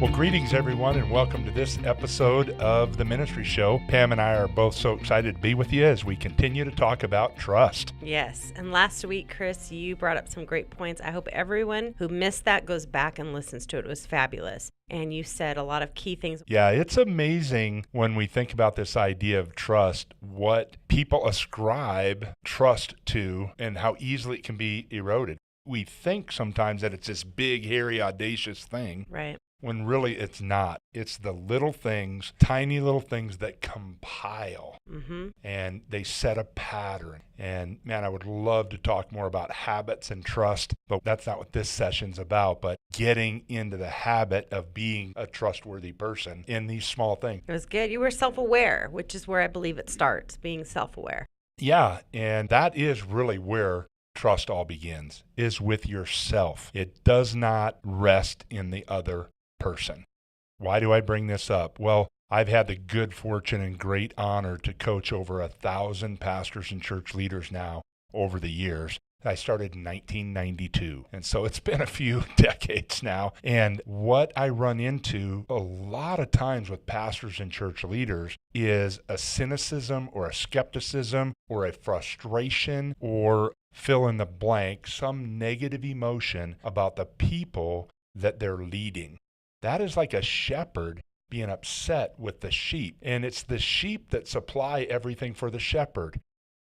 Well, greetings, everyone, and welcome to this episode of The Ministry Show. Pam and I are both so excited to be with you as we continue to talk about trust. Yes, and last week, Chris, you brought up some great points. I hope everyone who missed that goes back and listens to it. It was fabulous. And you said a lot of key things. Yeah, it's amazing when we think about this idea of trust, what people ascribe trust to and how easily it can be eroded. We think sometimes that it's this big, hairy, audacious thing. Right. When really it's not. It's the little things, tiny little things that compile and they set a pattern. And man, I would love to talk more about habits and trust, but that's not what this session's about, but getting into the habit of being a trustworthy person in these small things. It was good. You were self-aware, which is where I believe it starts, being self-aware. Yeah, and that is really where trust all begins, is with yourself. It does not rest in the other person. Why do I bring this up? Well, I've had the good fortune and great honor to coach over 1,000 pastors and church leaders now over the years. I started in 1992, and so it's been a few decades now. And what I run into a lot of times with pastors and church leaders is a cynicism or a skepticism or a frustration or fill in the blank, some negative emotion about the people that they're leading. That is like a shepherd being upset with the sheep. And it's the sheep that supply everything for the shepherd.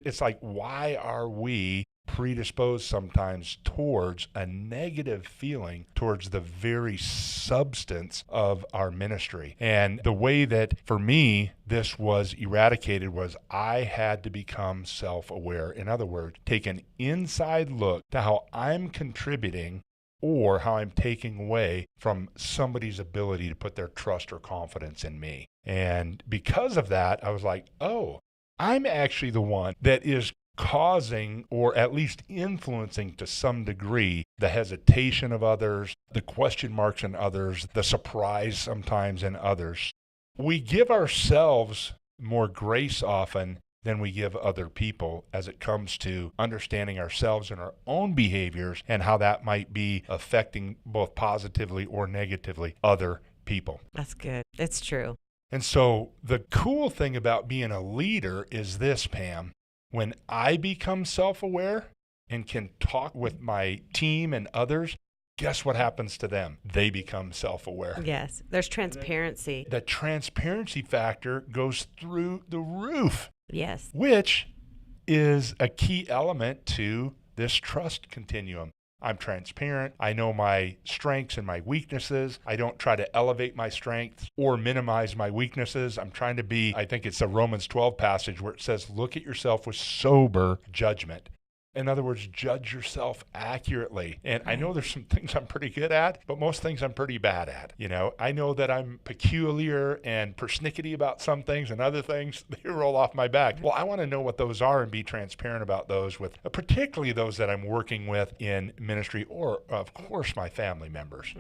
It's like, why are we predisposed sometimes towards a negative feeling towards the very substance of our ministry? And the way that, for me, this was eradicated was I had to become self-aware. In other words, take an inside look to how I'm contributing or how I'm taking away from somebody's ability to put their trust or confidence in me. And because of that, I was like, oh, I'm actually the one that is causing or at least influencing to some degree the hesitation of others, the question marks in others, the surprise sometimes in others. We give ourselves more grace often than we give other people as it comes to understanding ourselves and our own behaviors and how that might be affecting both positively or negatively other people. That's good. It's true. And so the cool thing about being a leader is this, Pam. When I become self-aware and can talk with my team and others, guess what happens to them? They become self-aware. Yes. There's transparency. The transparency factor goes through the roof. Yes. Which is a key element to this trust continuum. I'm transparent. I know my strengths and my weaknesses. I don't try to elevate my strengths or minimize my weaknesses. I'm trying to be, I think it's a Romans 12 passage where it says, look at yourself with sober judgment. In other words, judge yourself accurately. And I know there's some things I'm pretty good at, but most things I'm pretty bad at. You know, I know that I'm peculiar and persnickety about some things, and other things, they roll off my back. Well, I want to know what those are and be transparent about those with particularly those that I'm working with in ministry or, of course, my family members.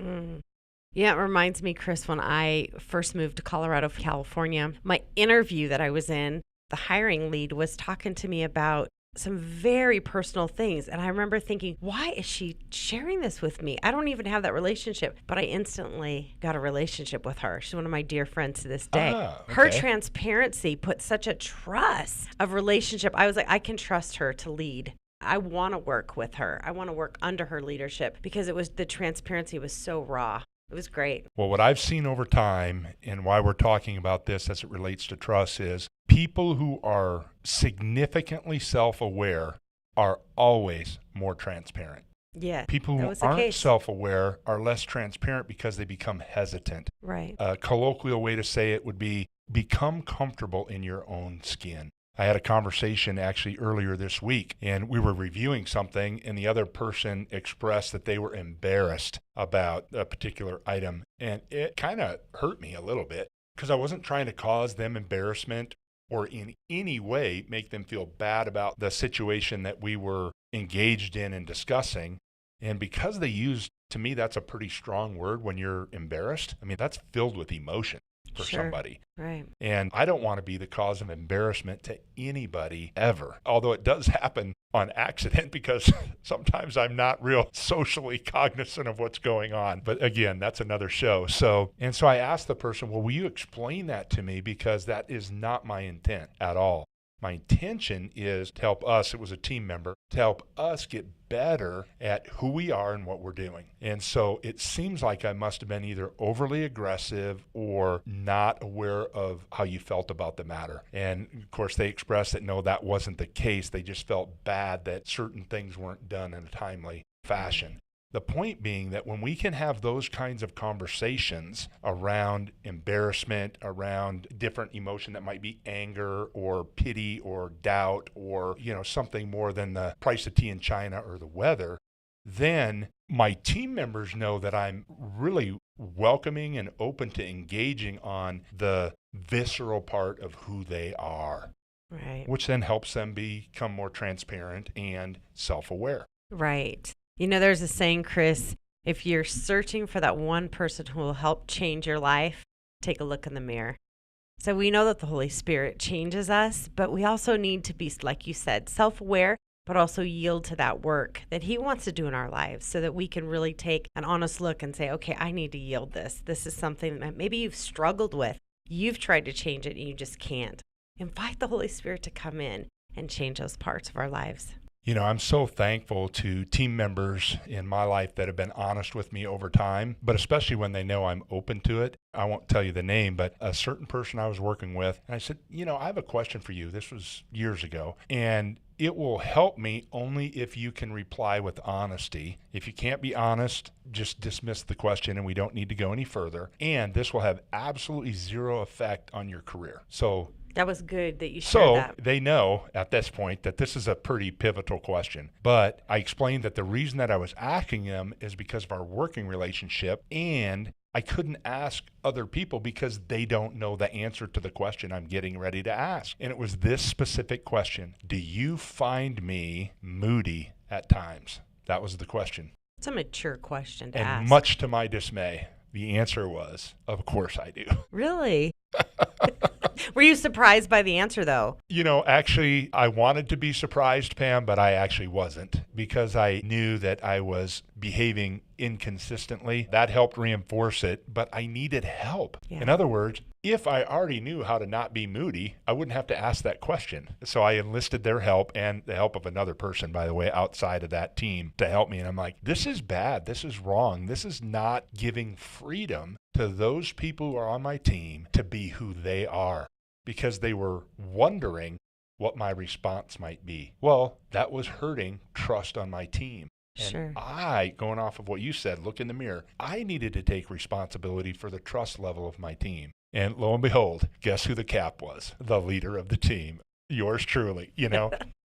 Yeah, it reminds me, Chris, when I first moved to Colorado, California, my interview that I was in, the hiring lead was talking to me about some very personal things. And I remember thinking, why is she sharing this with me? I don't even have that relationship. But I instantly got a relationship with her. She's one of my dear friends to this day. Okay. Her transparency put such a trust of relationship. I was like, I can trust her to lead. I want to work with her. I want to work under her leadership because it was the transparency was so raw. It was great. Well, what I've seen over time and why we're talking about this as it relates to trust is people who are significantly self-aware are always more transparent. Yeah. People who aren't self-aware are less transparent because they become hesitant. Right. A colloquial way to say it would be become comfortable in your own skin. I had a conversation actually earlier this week, and we were reviewing something, and the other person expressed that they were embarrassed about a particular item. And it kind of hurt me a little bit because I wasn't trying to cause them embarrassment or in any way make them feel bad about the situation that we were engaged in and discussing. And because they used, to me, that's a pretty strong word when you're embarrassed. I mean, that's filled with emotion. for Sure. somebody. Right. And I don't want to be the cause of embarrassment to anybody ever. Although it does happen on accident because sometimes I'm not real socially cognizant of what's going on. But again, that's another show. So I asked the person, well, will you explain that to me? Because that is not my intent at all. My intention is to help us, it was a team member, to help us get better at who we are and what we're doing. And so it seems like I must have been either overly aggressive or not aware of how you felt about the matter. And of course, they expressed that no, that wasn't the case. They just felt bad that certain things weren't done in a timely fashion. The point being that when we can have those kinds of conversations around embarrassment, around different emotion that might be anger or pity or doubt or, something more than the price of tea in China or the weather, then my team members know that I'm really welcoming and open to engaging on the visceral part of who they are. Right. Which then helps them become more transparent and self-aware. Right. There's a saying, Chris, if you're searching for that one person who will help change your life, take a look in the mirror. So we know that the Holy Spirit changes us, but we also need to be, like you said, self-aware, but also yield to that work that He wants to do in our lives so that we can really take an honest look and say, okay, I need to yield this. This is something that maybe you've struggled with. You've tried to change it and you just can't. Invite the Holy Spirit to come in and change those parts of our lives. I'm so thankful to team members in my life that have been honest with me over time, but especially when they know I'm open to it. I won't tell you the name, but a certain person I was working with, and I said, I have a question for you. This was years ago, and it will help me only if you can reply with honesty. If you can't be honest, just dismiss the question and we don't need to go any further. And this will have absolutely zero effect on your career. So that was good that you shared that. So they know at this point that this is a pretty pivotal question. But I explained that the reason that I was asking them is because of our working relationship, and I couldn't ask other people because they don't know the answer to the question I'm getting ready to ask. And it was this specific question: do you find me moody at times? That was the question. It's a mature question to ask. And much to my dismay, the answer was, of course I do. Really? Were you surprised by the answer, though? Actually, I wanted to be surprised, Pam, but I actually wasn't, because I knew that I was behaving inconsistently. That helped reinforce it, but I needed help. Yeah. In other words, if I already knew how to not be moody, I wouldn't have to ask that question. So I enlisted their help and the help of another person, by the way, outside of that team to help me. And I'm like, this is bad. This is wrong. This is not giving freedom to those people who are on my team to be who they are, because they were wondering what my response might be. Well, that was hurting trust on my team. And Sure. going off of what you said, look in the mirror, I needed to take responsibility for the trust level of my team. And lo and behold, guess who the cap was? The leader of the team. Yours truly.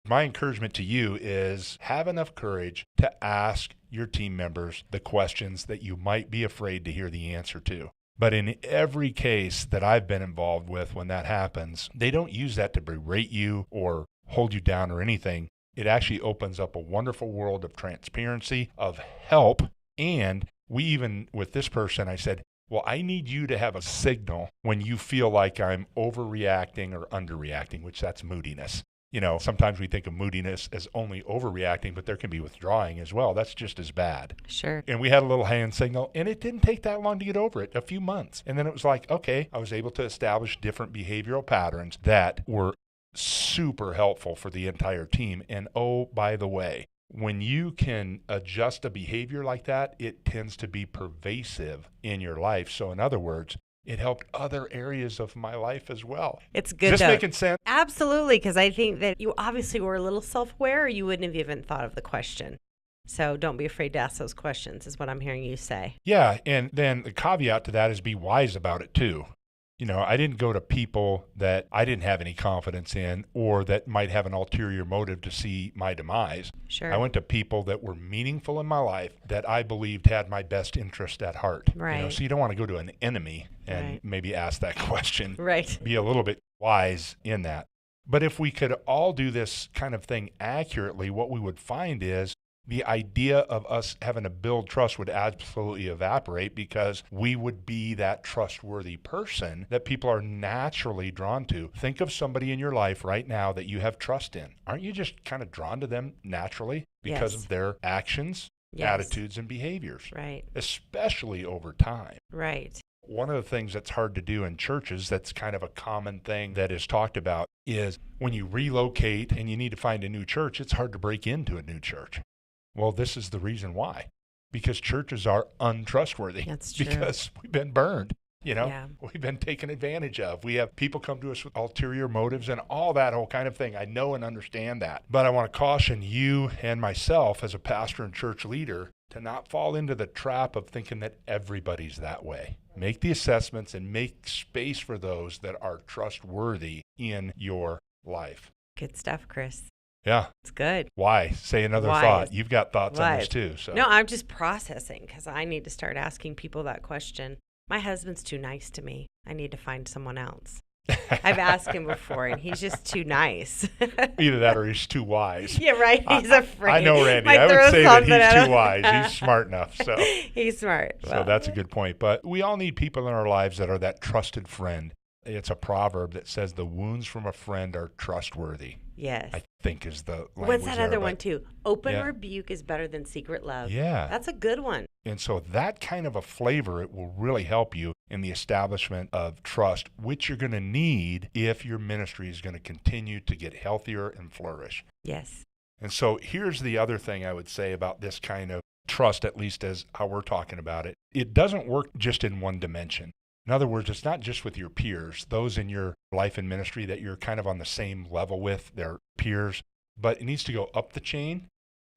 My encouragement to you is have enough courage to ask your team members the questions that you might be afraid to hear the answer to. But in every case that I've been involved with, when that happens, they don't use that to berate you or hold you down or anything. It actually opens up a wonderful world of transparency, of help. And we even, with this person, I said, well, I need you to have a signal when you feel like I'm overreacting or underreacting, which that's moodiness. Sometimes we think of moodiness as only overreacting, but there can be withdrawing as well. That's just as bad. Sure. And we had a little hand signal, and it didn't take that long to get over it, a few months. And then it was like, okay, I was able to establish different behavioral patterns that were super helpful for the entire team. And oh, by the way, when you can adjust a behavior like that, it tends to be pervasive in your life. So in other words, it helped other areas of my life as well. It's good. Is this making sense? Absolutely, because I think that you obviously were a little self-aware, or you wouldn't have even thought of the question. So don't be afraid to ask those questions, is what I'm hearing you say. Yeah, and then the caveat to that is be wise about it too. I didn't go to people that I didn't have any confidence in or that might have an ulterior motive to see my demise. Sure. I went to people that were meaningful in my life that I believed had my best interest at heart. Right. So you don't want to go to an enemy and Right. maybe ask that question. Right. Be a little bit wise in that. But if we could all do this kind of thing accurately, what we would find is the idea of us having to build trust would absolutely evaporate because we would be that trustworthy person that people are naturally drawn to. Think of somebody in your life right now that you have trust in. Aren't you just kind of drawn to them naturally because Yes. of their actions, Yes. attitudes, and behaviors, Right. especially over time? Right. One of the things that's hard to do in churches, that's kind of a common thing that is talked about, is when you relocate and you need to find a new church, it's hard to break into a new church. Well, this is the reason why. Because churches are untrustworthy. That's true. Because we've been burned. Yeah. We've been taken advantage of. We have people come to us with ulterior motives and all that whole kind of thing. I know and understand that. But I want to caution you and myself as a pastor and church leader to not fall into the trap of thinking that everybody's that way. Make the assessments and make space for those that are trustworthy in your life. Good stuff, Chris. Yeah. It's good. Why? Say another Why? thought. You've got thoughts on Why? this too. So. No, I'm just processing because I need to start asking people that question. My husband's too nice to me. I need to find someone else. I've asked him before, and he's just too nice. Either that or he's too wise. Yeah, right. He's afraid. I know Randy. Might I throw would say that something at he's him. too wise. He's smart enough. So He's smart. So that's a good point. But we all need people in our lives that are that trusted friend. It's a proverb that says the wounds from a friend are trustworthy. Yes. I think is the language. What's that there, other but- one too? Open Yeah. rebuke is better than secret love. Yeah. That's a good one. And so that kind of a flavor, it will really help you in the establishment of trust, which you're going to need if your ministry is going to continue to get healthier and flourish. Yes. And so here's the other thing I would say about this kind of trust, at least as how we're talking about it. It doesn't work just in one dimension. In other words, it's not just with your peers, those in your life and ministry that you're kind of on the same level with, they're peers, but it needs to go up the chain.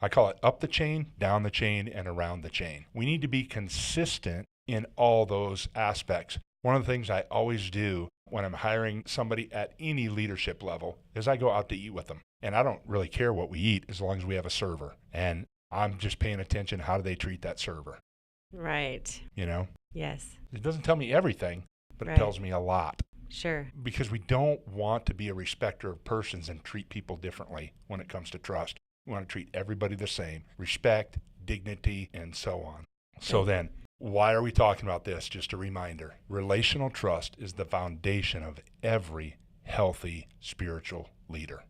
I call it up the chain, down the chain, and around the chain. We need to be consistent in all those aspects. One of the things I always do when I'm hiring somebody at any leadership level is I go out to eat with them. And I don't really care what we eat as long as we have a server. And I'm just paying attention, how do they treat that server? Right. You know? Yes. It doesn't tell me everything, but Right. it tells me a lot. Sure. Because we don't want to be a respecter of persons and treat people differently when it comes to trust. We want to treat everybody the same. Respect, dignity, and so on. So Okay. then, why are we talking about this? Just a reminder. Relational trust is the foundation of every healthy spiritual leader.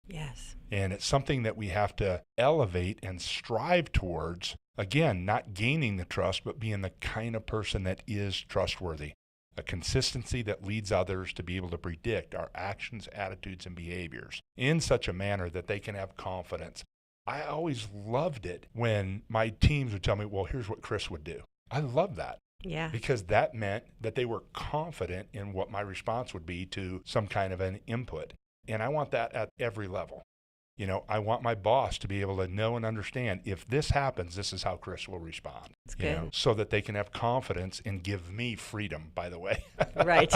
Yes. And it's something that we have to elevate and strive towards. Again, not gaining the trust, but being the kind of person that is trustworthy. A consistency that leads others to be able to predict our actions, attitudes, and behaviors in such a manner that they can have confidence. I always loved it when my teams would tell me, well, here's what Chris would do. I love that Yeah. because that meant that they were confident in what my response would be to some kind of an input. And I want that at every level. You know, I want my boss to be able to know and understand if this happens, this is how Chris will respond. That's You good. know, so that they can have confidence and give me freedom, by the way. Right.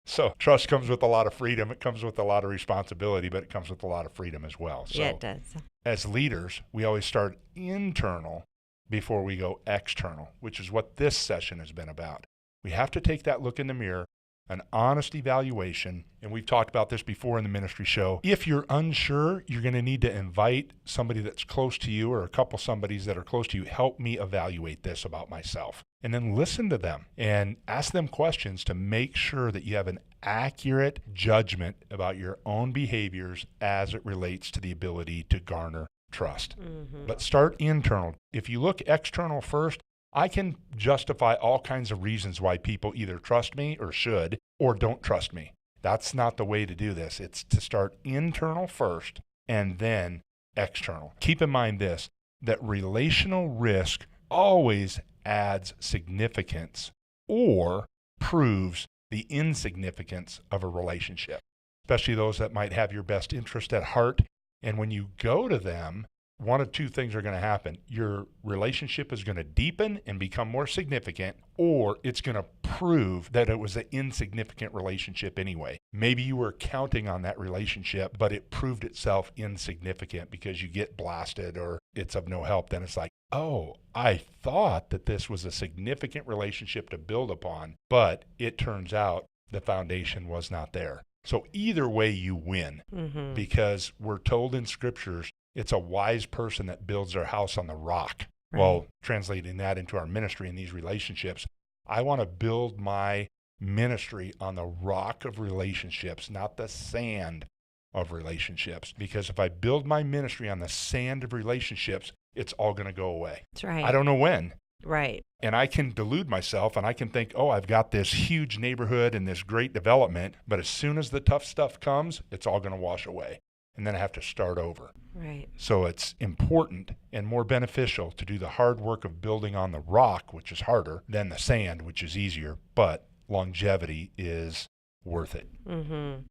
So trust comes with a lot of freedom. It comes with a lot of responsibility, but it comes with a lot of freedom as well. So Yeah, it does. as leaders, we always start internal before we go external, which is what this session has been about. We have to take that look in the mirror, an honest evaluation, and we've talked about this before in the ministry show. If you're unsure, you're going to need to invite somebody that's close to you or a couple somebodies that are close to you. Help me evaluate this about myself. And then listen to them and ask them questions to make sure that you have an accurate judgment about your own behaviors as it relates to the ability to garner trust. Mm-hmm. But start internal. If you look external first, I can justify all kinds of reasons why people either trust me or should or don't trust me. That's not the way to do this. It's to start internal first and then external. Keep in mind this, that relational risk always adds significance or proves the insignificance of a relationship, especially those that might have your best interest at heart. And when you go to them, one of two things are going to happen. Your relationship is going to deepen and become more significant, or it's going to prove that it was an insignificant relationship anyway. Maybe you were counting on that relationship, but it proved itself insignificant because you get blasted or it's of no help. Then it's like, oh, I thought that this was a significant relationship to build upon, but it turns out the foundation was not there. So either way you win, Mm-hmm. because we're told in scriptures It's a wise person that builds their house on the rock. Right. Well, translating that into our ministry and these relationships, I want to build my ministry on the rock of relationships, not the sand of relationships. Because if I build my ministry on the sand of relationships, it's all going to go away. That's right. I don't know when. Right. And I can delude myself and I can think, oh, I've got this huge neighborhood and this great development. But as soon as the tough stuff comes, it's all going to wash away. And then I have to start over. Right. So it's important and more beneficial to do the hard work of building on the rock, which is harder, than the sand, which is easier. But longevity is worth it. Mm-hmm.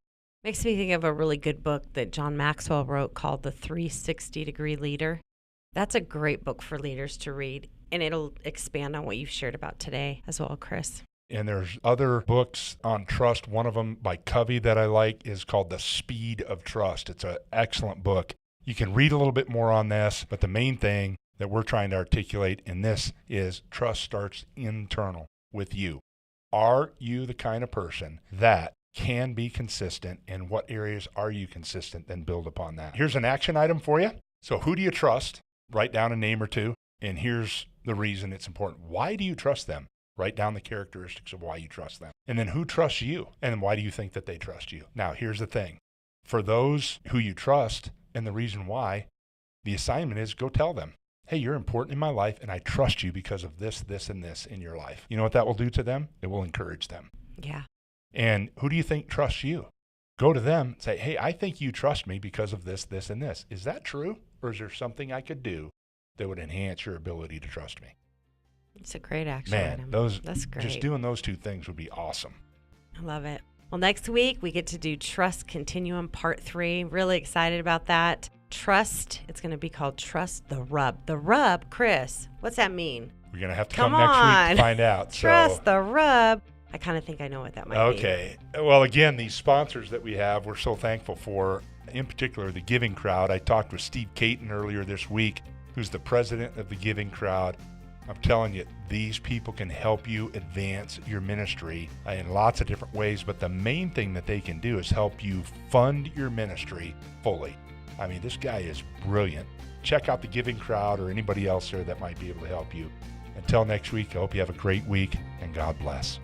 Makes me think of a really good book that John Maxwell wrote called The 360-Degree Leader. That's a great book for leaders to read, and it'll expand on what you've shared about today as well, Chris. And there's other books on trust. One of them by Covey that I like is called The Speed of Trust. It's an excellent book. You can read a little bit more on this, but the main thing that we're trying to articulate in this is trust starts internal with you. Are you the kind of person that can be consistent? In what areas are you consistent? Then build upon that. Here's an action item for you. So who do you trust? Write down a name or two. And here's the reason it's important. Why do you trust them? Write down the characteristics of why you trust them. And then who trusts you? And why do you think that they trust you? Now, here's the thing. For those who you trust and the reason why, the assignment is go tell them, hey, you're important in my life and I trust you because of this, this, and this in your life. You know what that will do to them? It will encourage them. Yeah. And who do you think trusts you? Go to them and say, hey, I think you trust me because of this, this, and this. Is that true? Or is there something I could do that would enhance your ability to trust me? It's a great action item. That's great. Just doing those two things would be awesome. I love it. Well, next week we get to do Trust Continuum Part 3. Really excited about that. Trust, it's going to be called Trust the Rub. The Rub, Chris, what's that mean? We're going to have to come next week to find out. Trust the Rub. I kind of think I know what that might be. Okay. Well, again, these sponsors that we have, we're so thankful for. In particular, the Giving Crowd. I talked with Steve Caton earlier this week, who's the president of the Giving Crowd. I'm telling you, these people can help you advance your ministry in lots of different ways, but the main thing that they can do is help you fund your ministry fully. I mean, this guy is brilliant. Check out the Giving Crowd or anybody else there that might be able to help you. Until next week, I hope you have a great week, and God bless.